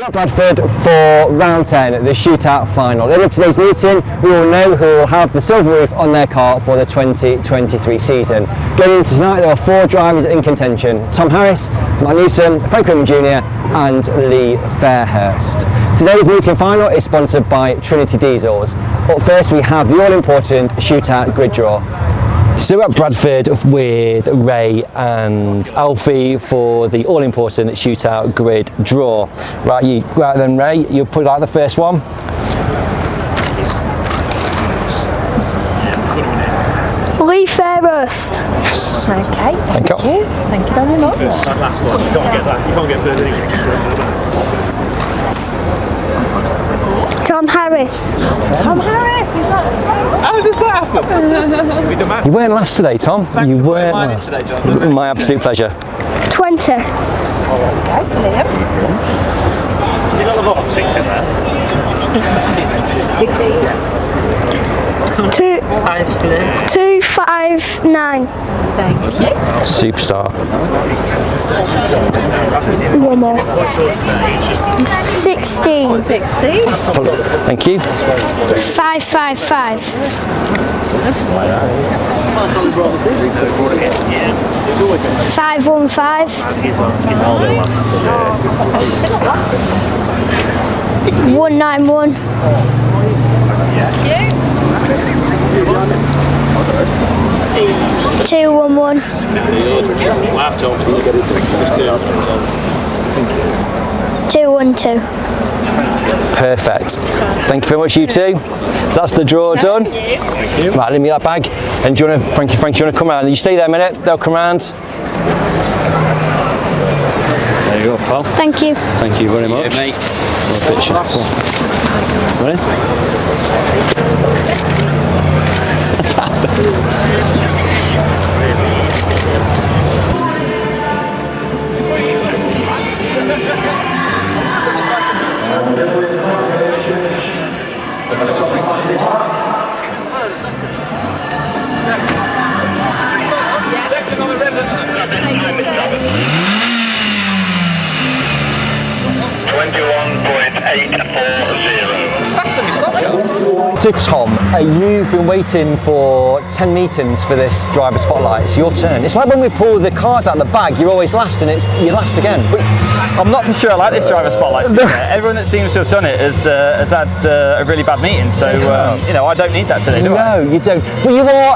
We're at Bradford for round 10, the shootout final. Later in today's meeting, we will know who will have the silver roof on their car for the 2023 season. Going into tonight, there are 4 drivers in contention: Tom Harris, Matt Newsom, Frank Whitman Jr. and Lee Fairhurst. Today's meeting final is sponsored by Trinity Diesels. Up first, we have the all-important shootout grid draw. So we're at Bradford with Ray and Alfie for the all-important shootout grid draw. Right then, Ray, you'll put out the first one. Lee Fairhurst. Yes. Okay, thank you. Thank you very much. That last one, you can't get that. You can't get further in. Tom Harris. Tom Harris, is that? How does that happen? You weren't last today, Tom. You weren't last. Today, John. My absolute pleasure. 20. Okay, Liam. You got the bottom 6 in there. Dig deep. 259. Thank you. Superstar. One more. 16. 60. Thank you. 555. 515. 191. 211. 212. Perfect. Thank you very much, you two. So that's the draw done. Right, leave me that bag. And do you want to, Frank, do you want to come round? You stay there a minute, they'll come round. There you go, pal. Thank you. Thank you very much. Mate. Picture. Ready? So Tom, you've been waiting for 10 meetings for this driver spotlight. It's your turn. It's like when we pull the cars out of the bag, you're always last and you're last again. But I'm not so sure I like this driver spotlight. Everyone that seems to have done it has had a really bad meeting, so you know, I don't need that today, do I? no, you don't. But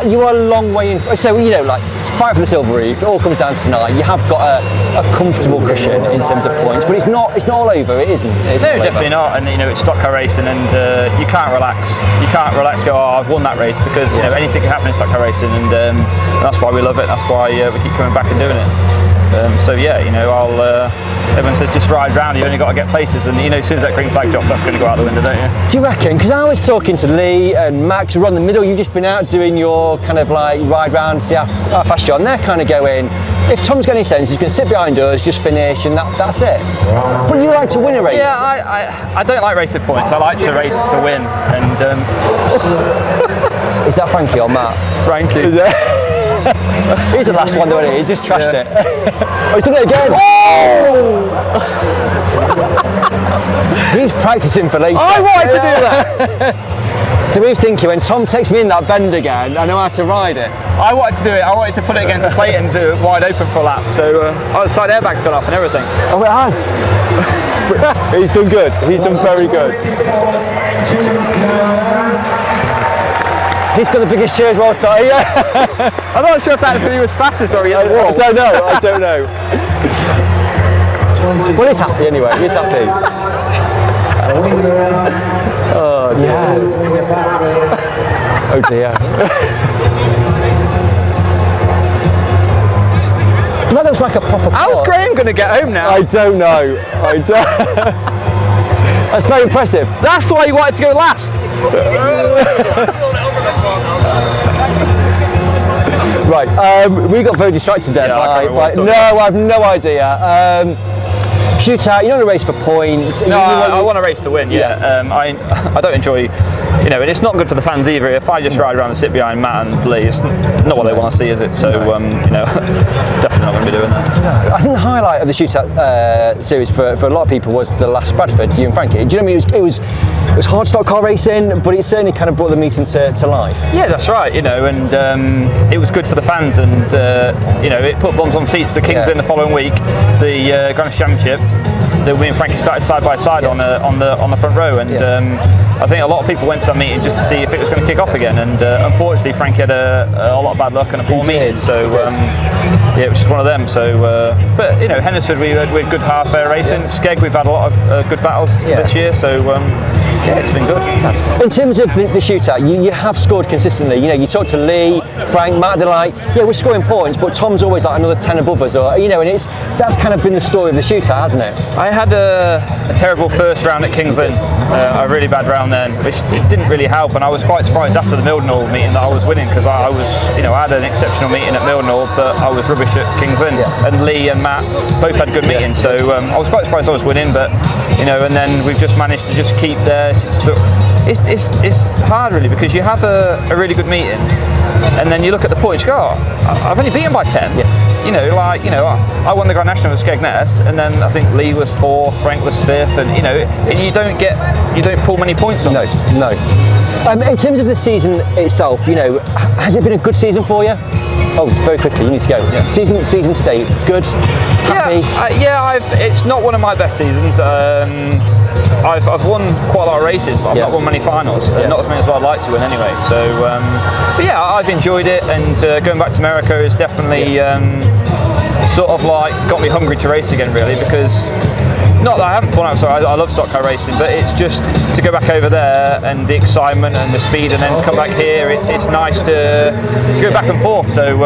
you are a long way in. So you know, like fight for the silver roof. It all comes down to tonight. You have got a comfortable cushion in terms of points, but it's not all over. It isn't. No, definitely not. And you know, it's stock car racing, and you can't relax. You can't relax. Go, oh, I've won that race, because you know anything can happen in stock car racing, and that's why we love it. That's why we keep coming back and doing it. So yeah, you know, everyone says just ride round. You only got to get places, and you know, as soon as that green flag drops, that's going to go out the window, don't you? Do you reckon? Because I was talking to Lee and Max, who are on the middle. You've just been out doing your kind of like ride round, see how fast you're on. They're kind of going, if Tom's got any sense, he's going to sit behind us, just finish, and that's it. But you like to win a race. Yeah, I don't like racing points. I like to race to win. And is that Frankie or Matt? Frankie. Is it? He's the last one, though, isn't he? He's just trashed it. Oh, he's done it again. Oh! He's practicing for later. I wanted to do that. So he's thinking, when Tom takes me in that bend again, I know how to ride it. I wanted to do it. I wanted to put it against the plate and do it wide open for a lap. So the side airbag's gone off and everything. Oh, it has. He's done good. He's done very good. He's got the biggest cheer as well, Ty. I'm not sure if that's because he was fastest or he had the wall. I don't know. Well, he's happy anyway. He's happy. Oh, yeah. Oh, dear. That looks like a proper How's Graham going to get home now? I don't know. That's very impressive. That's why you wanted to go last. Right, we got very distracted there. Yeah, No, I have no idea. Shootout, you don't want to race for points. No, I want to race to win. Yeah, I don't enjoy, you know, and it's not good for the fans either. If I just ride around and sit behind Matt and Lee, it's not what they want to see, is it? So, you know, definitely not going to be doing that. No, I think the highlight of the Shootout series for a lot of people was the last Bradford, you and Frankie. Do you know what I mean? It was hard stock car racing, but it certainly kind of brought the meeting to life. Yeah, that's right. You know, and it was good for the fans, and you know, it put bums on seats. The Kings in the following week, the Grand Championship. Me and Frankie started side by side on the front row, and I think a lot of people went to that meeting just to see if it was going to kick off again. And unfortunately, Frankie had a lot of bad luck and a poor meeting. So yeah, it was just one of them. So, but you know, Henderson, we had good half-air racing. Skeg, we've had a lot of good battles this year. So yeah, it's been good. In terms of the Shootout, you have scored consistently. You know, you talk to Lee, Frank, Matt. They're like, yeah, we're scoring points, but Tom's always like another 10 above us, or you know, and that's kind of been the story of the Shootout, hasn't it? I had a terrible first round at Kings Lynn, a really bad round then, which didn't really help, and I was quite surprised after the Mildenhall meeting that I was winning, because I was, you know, I had an exceptional meeting at Mildenhall, but I was rubbish at Kings Lynn, and Lee and Matt both had good meetings, so I was quite surprised I was winning, but you know, and then we've just managed to just keep there. It's hard really, because you have a really good meeting, and then you look at the points, you go, oh, I've only beaten by 10. Yes. You know, like, you know, I won the Grand National with Skegness, and then I think Lee was 4th, Frank was 5th, and you know, you don't pull many points on. No. In terms of the season itself, you know, has it been a good season for you? Oh, very quickly, you need to go. Yeah. Season today, good, happy? It's not one of my best seasons. I've won quite a lot of races, but I've not won many finals. Not as many as I'd like to win anyway. So, but yeah, I've enjoyed it, and going back to America is definitely sort of like got me hungry to race again, really, because not that I haven't fallen out, so I love stock car racing, but it's just to go back over there and the excitement and the speed, and then to come back here, it's nice to go back and forth. So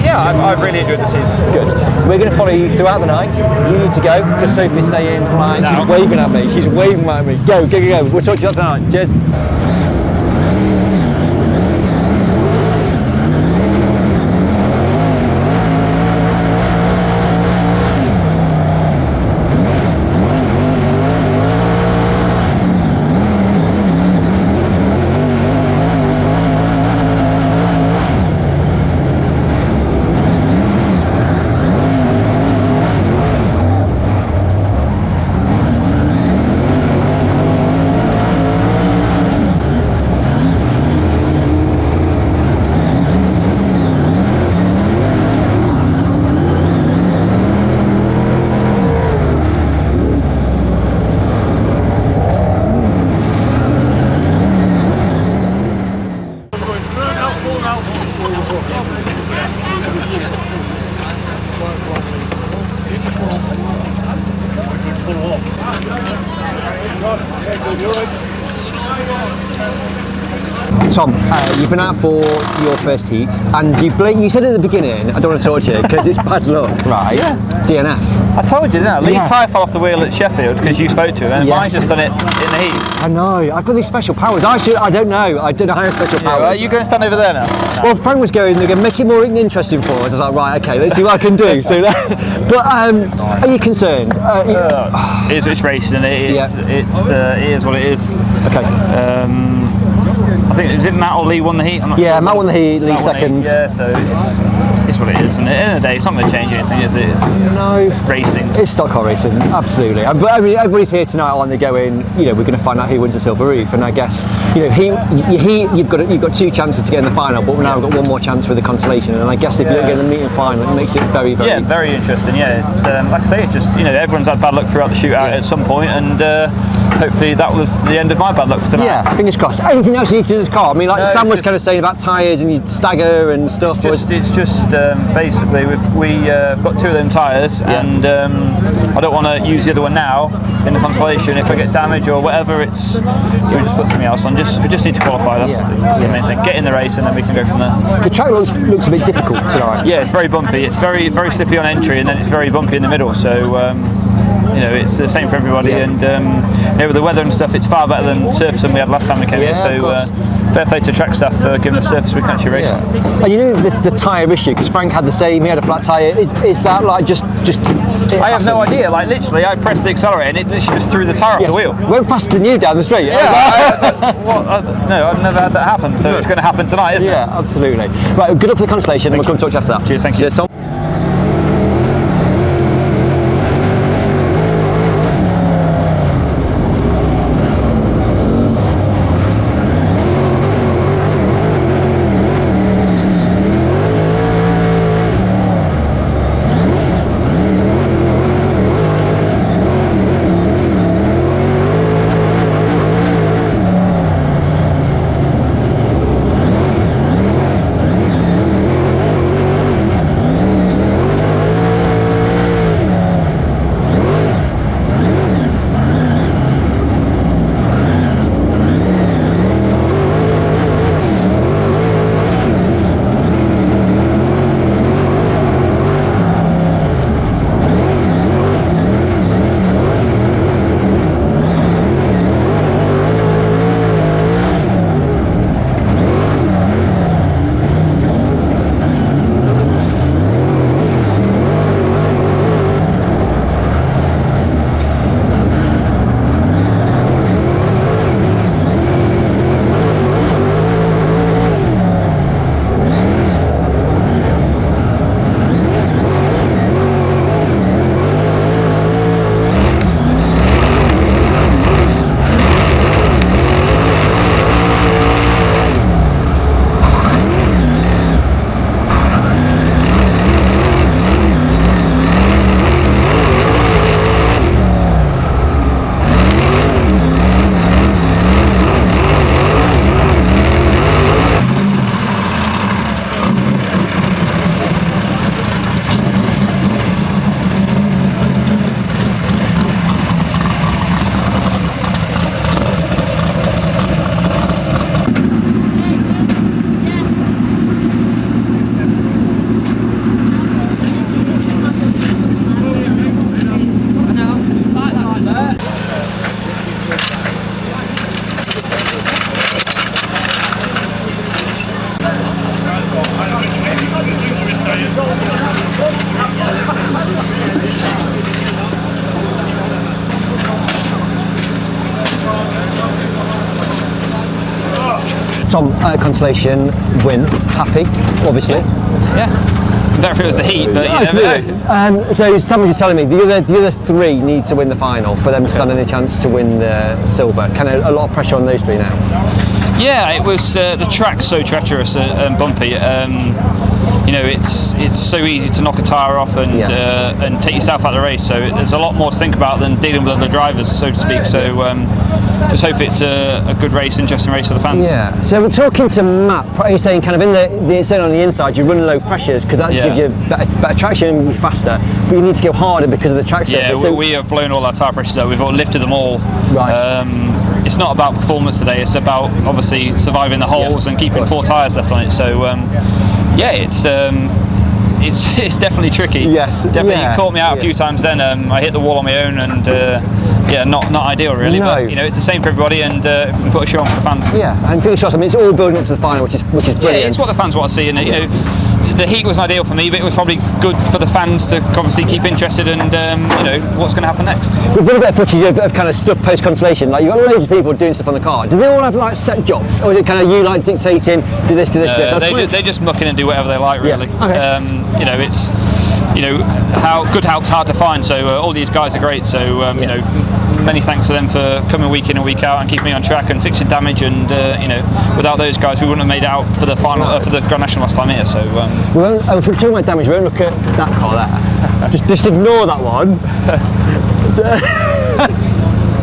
yeah, I've really enjoyed the season. Good. We're going to follow you throughout the night. You need to go, because Sophie's saying, right, she's waving at me. She's waving at me. Go. We'll talk to you after the night. Cheers. Tom, you've been out for your first heat, and you said at the beginning, I don't want to talk to you because it's bad luck, right? Yeah. DNF. I told you, didn't I? Lee's tyre fell off the wheel at Sheffield because you spoke to him, and mine's just done it in the heat. I know, I've got these special powers. I don't know I have special powers. Are you going to stand over there now? No. Well, Frank was going to make it more interesting for us. I was like, right, okay, let's see what I can do. So, but are you concerned? It's racing, and it is what it is. Okay. I think, is it Matt or Lee won the heat? Matt won the heat, Lee second. Yeah, so it's what it is. And at the end of the day, it's not going to change anything, is it? It's racing. It's stock car racing, absolutely. But I mean, everybody's here tonight, aren't they, going, you know, we're going to find out who wins the Silver Roof. And I guess, you know, you've got 2 chances to get in the final, but now we've got 1 more chance with the Consolation. And I guess if you don't get in the meeting final, it makes it very, very... Yeah, very interesting, yeah. It's, like I say, it's just, you know, everyone's had bad luck throughout the shootout at some point, and hopefully that was the end of my bad luck for tonight. Yeah, fingers crossed. Anything else you need to do in this car? I mean, like Sam was kind of saying about tyres and you stagger and stuff. It's just basically we've got 2 of them tyres, and I don't want to use the other one now in the Consolation. If I get damage or whatever, so we just put something else on. We just need to qualify. That's the main thing. Get in the race, and then we can go from there. The track looks a bit difficult tonight. Yeah, it's very bumpy. It's very, very slippy on entry, and then it's very bumpy in the middle. So you know, it's the same for everybody, and you know, with the weather and stuff, it's far better than surface than we had last time we came here. So fair play to track staff for giving us surface we can actually race on. And you know the tyre issue, because Frank had the same. He had a flat tyre. Is that like just I have no idea. Like literally, I pressed the accelerator and it literally just threw the tyre off the wheel. Went faster than you down the street. No, I've never had that happen. So it's going to happen tonight, isn't it? Yeah, absolutely. Right, good luck for the Consolation, and we'll come talk to you after that. Cheers, thank you. Cheers, Tom. Tom, Consolation win, happy, obviously. Yeah. I don't know if it was the heat, but you never know. So someone was telling me the other three need to win the final for them to stand any chance to win the silver. Kind of a lot of pressure on those three now. Yeah, it was the track's so treacherous and bumpy. You know, it's so easy to knock a tyre off and take yourself out of the race. So there's a lot more to think about than dealing with other drivers, so to speak. So just hope it's a good race, interesting race for the fans. Yeah. So we're talking to Matt. You're saying kind of in the saying on the inside, you run low pressures because that gives you better traction and faster. But you need to go harder because of the track surface. Yeah, so we have blown all our tyre pressures out. We've all lifted them all. Right. It's not about performance today. It's about obviously surviving the holes and keeping 4 tyres left on it. So yeah, it's definitely tricky. Yes, definitely. yeah, You caught me out a few times. Then I hit the wall on my own, and yeah, not ideal really. No. But you know, it's the same for everybody, and if we can put a show on for the fans. Yeah, and fingers crossed. I mean, it's all building up to the final, which is brilliant. Yeah, it's what the fans want to see, and you know. The heat wasn't ideal for me, but it was probably good for the fans to obviously keep interested and you know what's going to happen next. We've done a bit of footage of kind of stuff post Consolation. Like you've got loads of people doing stuff on the car. Do they all have like set jobs, or is it kind of you like dictating, do this, do this, do this? They just muck in and do whatever they like, really. Yeah. Okay. You know, it's how help's hard to find. So all these guys are great. So you know, many thanks to them for coming week in and week out and keeping me on track and fixing damage. And you know, without those guys, we wouldn't have made it out for the final for the Grand National last time here. So if we're talking about damage, we won't look at that car there. just ignore that one.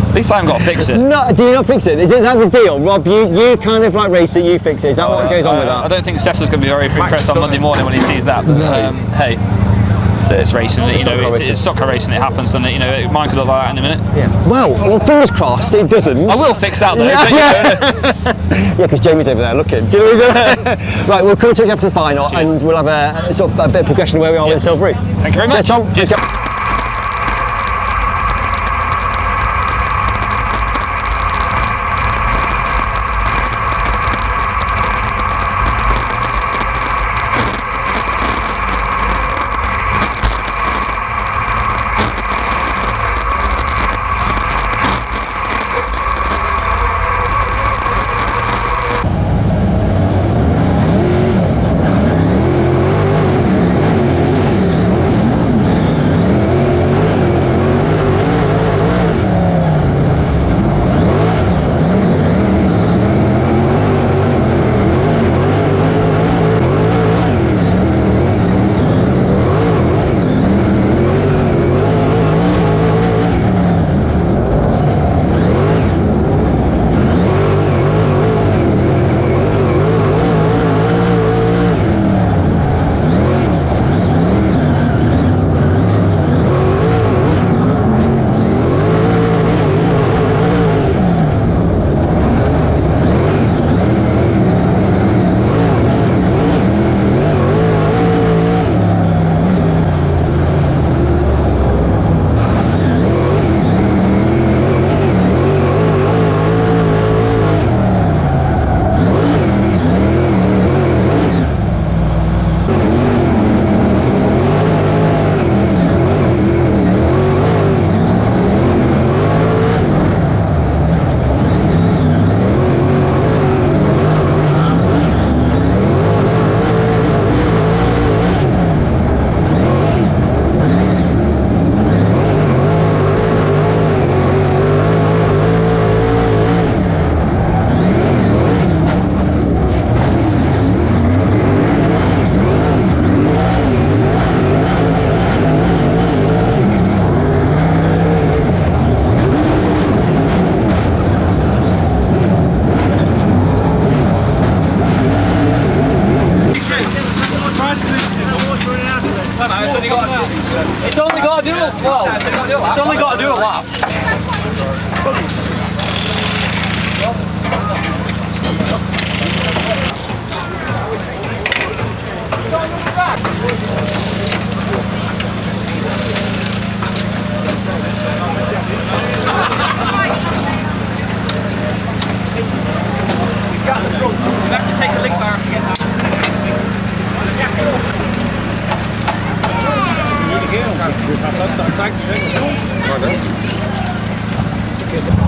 at least I haven't got to fix it. No, do you not fix it? Is that the deal, Rob? You kind of like race it, you fix it. Is that what goes on with that? I don't think Cesar's going to be very impressed on Monday morning when he sees that. But hey. It's racing, you know, it's stock car racing, it happens, and you know, it might look like that in a minute. Yeah. Well, fingers crossed it doesn't. I will fix that though. Yeah, because Jamie's over there looking. Do you know right, we'll come to you after the final. Cheers. And we'll have a sort of a bit of progression of where we are with the Silver Reef. Thank you very much. Cheers, Tom. Cheers.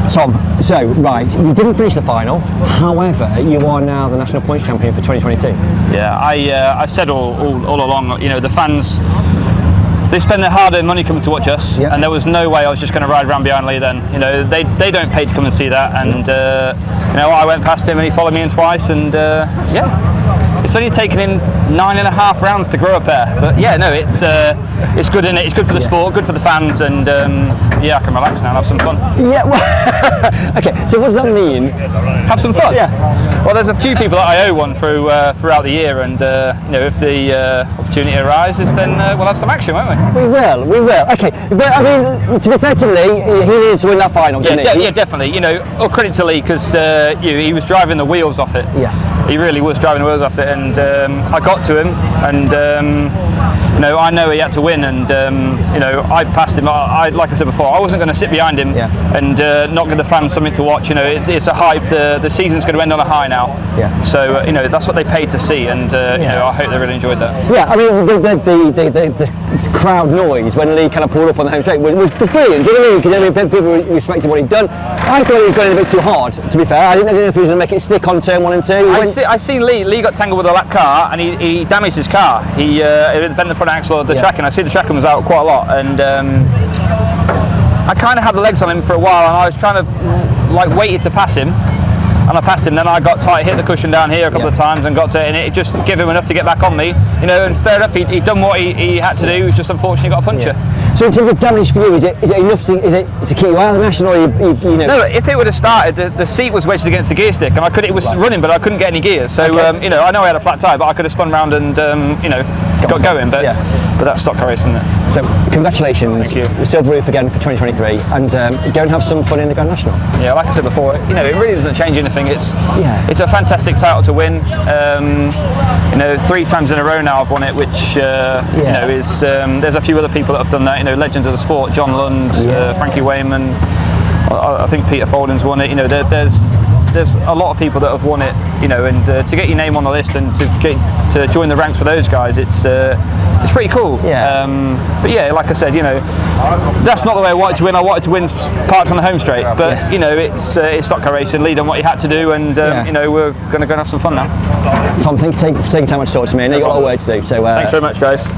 Tom, so right, you didn't finish the final, however, you are now the national points champion for 2022. Yeah, I've said all along, you know, the fans, they spend their hard-earned money coming to watch us, and there was no way I was just going to ride around behind Lee then. You know, they don't pay to come and see that, and you know, I went past him and he followed me in twice, and yeah. It's only taken him 9.5 rounds to grow a pair, but yeah, no, it's good, isn't it? It's good for the sport, good for the fans, and yeah, I can relax now and have some fun. Yeah, well, okay, so what does that mean? Have some fun? Yeah. Well, there's a few people that I owe one throughout the year, and you know, if the opportunity arises, then we'll have some action, won't we? We will. Okay, but I mean, to be fair to Lee, he needs to win that final, didn't he? Yeah, definitely. You know, all credit to Lee, because he was driving the wheels off it. Yes. He really was driving the wheels off it, and I got to him, and you know, I know he had to win, and you know, I passed him. Like I said before, I wasn't going to sit behind him and not give the fans something to watch. You know, it's a hype. The season's going to end on a high now. Yeah. So you know, that's what they paid to see, and you know, I hope they really enjoyed that. Yeah, I mean, the crowd noise when Lee kind of pulled up on the home straight was brilliant. Do you know what I mean? Because I mean, people respected what he'd done. I thought he was going a bit too hard, to be fair. I didn't know if he was going to make it stick on turn 1 and 2. I seen Lee got tangled with a lap car, and he damaged his car. He bent the front axle of the tracking. I see the tracking was out quite a lot, and I kind of had the legs on him for a while, and I was kind of like waited to pass him. And I passed him, then I got tight, hit the cushion down here a couple of times, and got to it, and it just gave him enough to get back on me. You know, and fair enough, he'd done what he had to do. He's just unfortunately got a puncture. So in terms of damage for you, is it enough to keep you out of the national, or you know? No, if it would have started, the seat was wedged against the gear stick, and it was running, but I couldn't get any gears. So you know, I know I had a flat tyre, but I could have spun round and you know, got going. But but that's stock car racing, isn't it? So congratulations, Thank you. Silver Roof again for 2023, and go and have some fun in the Grand National. Yeah, like I said before, you know, it really doesn't change anything. It's a fantastic title to win. You know, 3 times in a row now I've won it, which you know is there's a few other people that have done that. You know, legends of the sport, John Lund, Frankie Wayman. I think Peter Folding's won it. You know, there's a lot of people that have won it. You know, and to get your name on the list and to join the ranks with those guys, it's pretty cool. Yeah. But yeah, like I said, you know, that's not the way I wanted to win. I wanted to win parts on the home straight, but you know, it's stock car racing. Lee done what he had to do, and you know, we're going to go and have some fun now. Tom, thank you for taking time to talk to me. I know you've got a lot of work to do. So thanks very much, guys.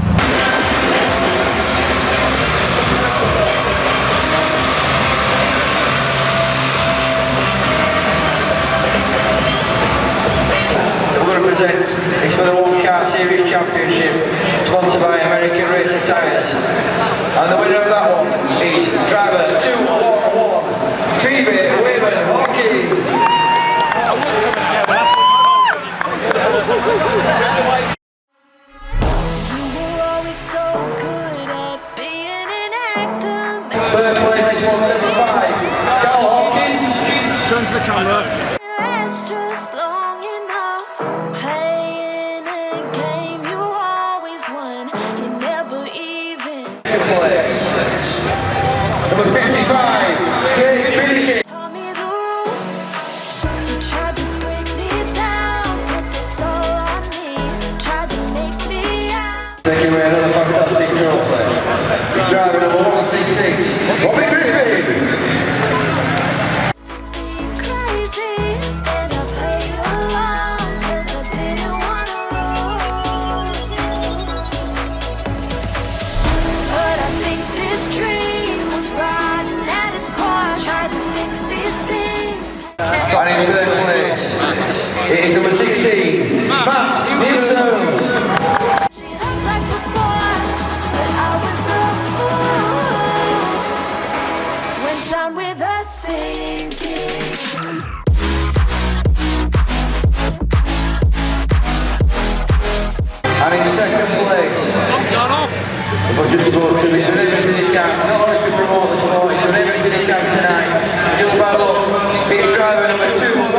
It's for the One Car Series Championship, sponsored by American Racing Tyres. And the winner of that one is driver 211, Phoebe Wayman Hawkins. Third place is 175, Carl Hawkins. Turn to the camera. Number 55, Kate Billiken. Taught me the rules. You tried to break me down, put this all on me. Tried to make me out. Taking away another fantastic trophy. He's driving number 166, Robbie Griffin. And in third place, it is number 16, Matt Newton. She looked like before, but I was the fool. Went down with a sinking. And in second place, I've just spoken to him, he's done everything he can, not only to promote the sport, he's done everything he can tonight. Just by luck, he's driver number 2.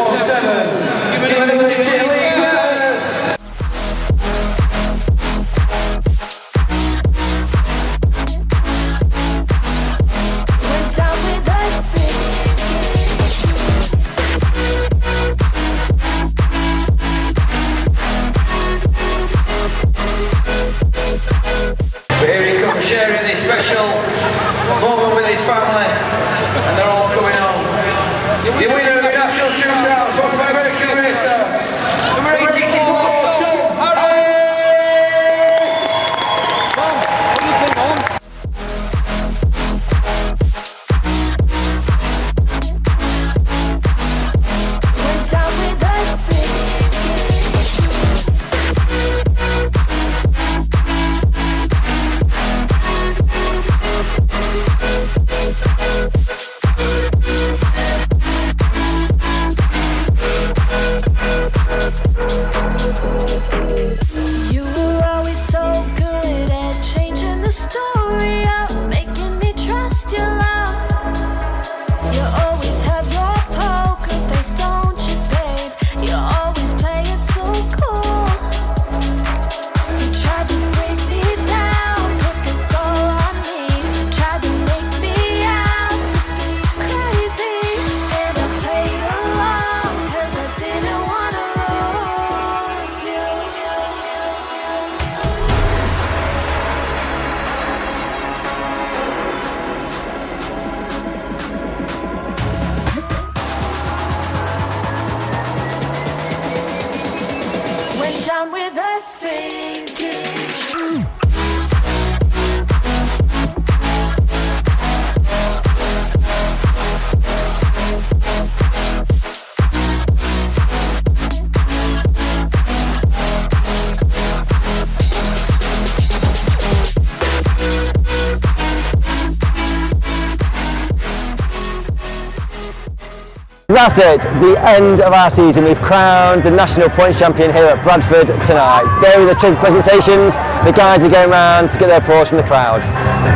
That's it, the end of our season. We've crowned the national points champion here at Bradford tonight. There are the trophy presentations. The guys are going around to get their applause from the crowd.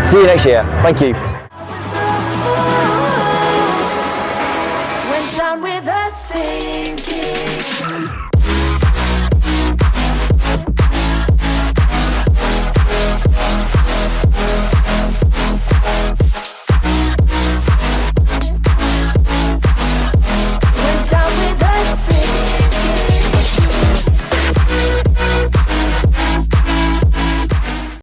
See you next year. Thank you.